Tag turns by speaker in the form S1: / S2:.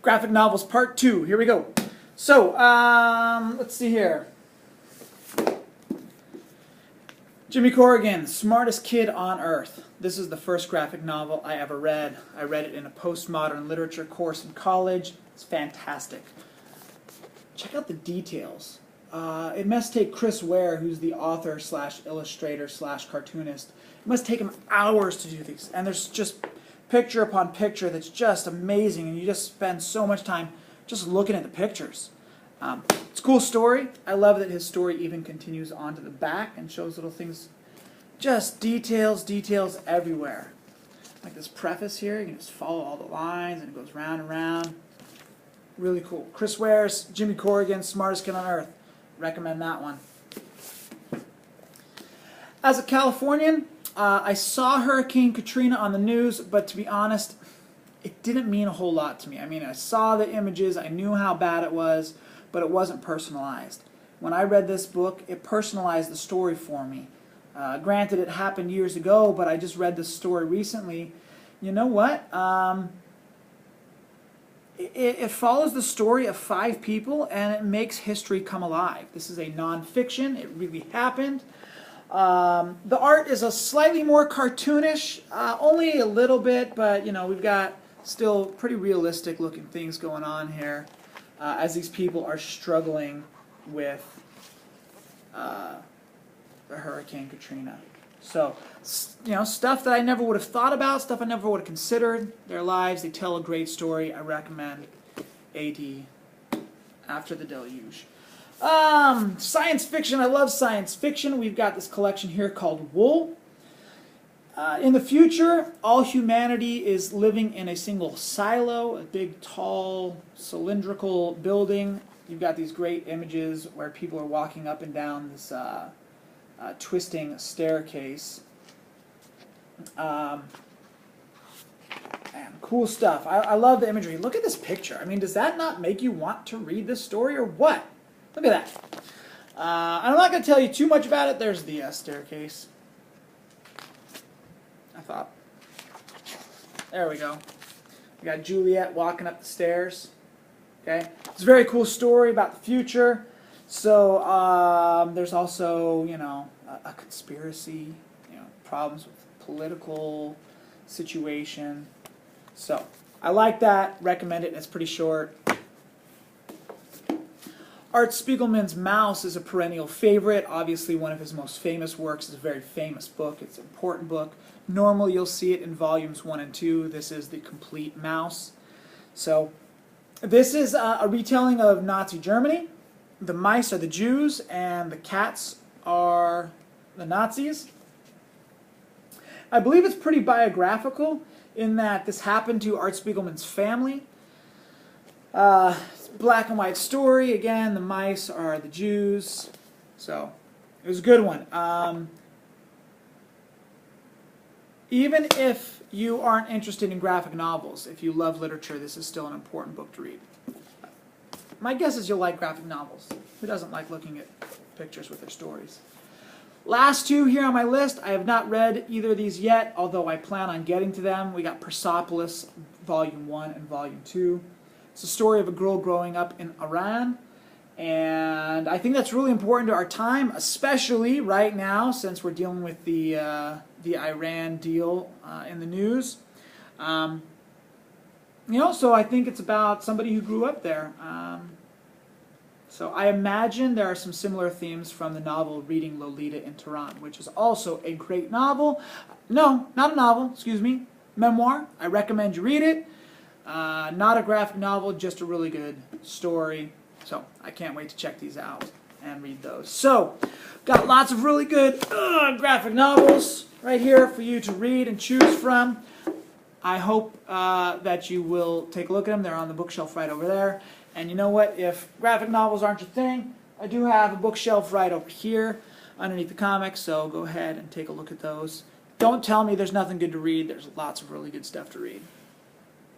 S1: Graphic novels part 2. Here we go. So, let's see here. Jimmy Corrigan, Smartest Kid on Earth. This is the first graphic novel I ever read. I read it in a postmodern literature course in college. It's fantastic. Check out the details. It must take Chris Ware, who's the author slash illustrator slash cartoonist, it must take him hours to do these. And there's just picture upon picture that's just amazing, and you just spend so much time just looking at the pictures. It's a cool story. I love that his story even continues on to the back and shows little things, just details everywhere. Like this preface here, you can just follow all the lines and it goes round and round. Really cool. Chris Ware's Jimmy Corrigan, Smartest Kid on Earth. Recommend that one. As a Californian, I saw Hurricane Katrina on the news, but to be honest, it didn't mean a whole lot to me. I mean, I saw the images, I knew how bad it was, but it wasn't personalized. When I read this book, it personalized the story for me. Granted, it happened years ago, but I just read this story recently. You know what? It follows the story of 5 people, and it makes history come alive. This is a non-fiction. It really happened. The art is a slightly more cartoonish, only a little bit, but you know, we've got still pretty realistic looking things going on here as these people are struggling with the Hurricane Katrina. So, you know, stuff that I never would have thought about, stuff I never would have considered. Their lives, they tell a great story. I recommend AD, After the Deluge. Science fiction. I love science fiction. We've got this collection here called Wool. In the future, all humanity is living in a single silo, a big, tall, cylindrical building. You've got these great images where people are walking up and down this twisting staircase. Man, cool stuff. I love the imagery. Look at this picture. I mean, does that not make you want to read this story or what? Look at that. I'm not going to tell you too much about it. There's the staircase. I thought. There we go. We got Juliet walking up the stairs. Okay. It's a very cool story about the future. So there's also, you know, a conspiracy, you know, problems with political situation. So I like that. Recommend it. It's pretty short. Art Spiegelman's Mouse is a perennial favorite. Obviously, one of his most famous works is a very famous book. It's an important book. Normally, you'll see it in volumes 1 and 2. This is the complete Mouse. So this is a retelling of Nazi Germany. The mice are the Jews, and the cats are the Nazis. I believe it's pretty biographical in that this happened to Art Spiegelman's family. It's a black and white story. Again, the mice are the Jews. So it was a good one. Even if you aren't interested in graphic novels, if you love literature, this is still an important book to read. My guess is you'll like graphic novels. Who doesn't like looking at pictures with their stories? Last 2 here on my list. I have not read either of these yet, although I plan on getting to them. We got Persepolis, Volume 1 and Volume 2. It's a story of a girl growing up in Iran, and I think that's really important to our time, especially right now since we're dealing with the Iran deal in the news. You know, so I think it's about somebody who grew up there. So I imagine there are some similar themes from the novel Reading Lolita in Tehran, which is also a great novel. No, not a novel, excuse me, memoir. I recommend you read it. Not a graphic novel, just a really good story. So I can't wait to check these out and read those. So, got lots of really good graphic novels right here for you to read and choose from. I hope that you will take a look at them. They're on the bookshelf right over there. And you know what? If graphic novels aren't your thing, I do have a bookshelf right over here underneath the comics, so go ahead and take a look at those. Don't tell me there's nothing good to read. There's lots of really good stuff to read.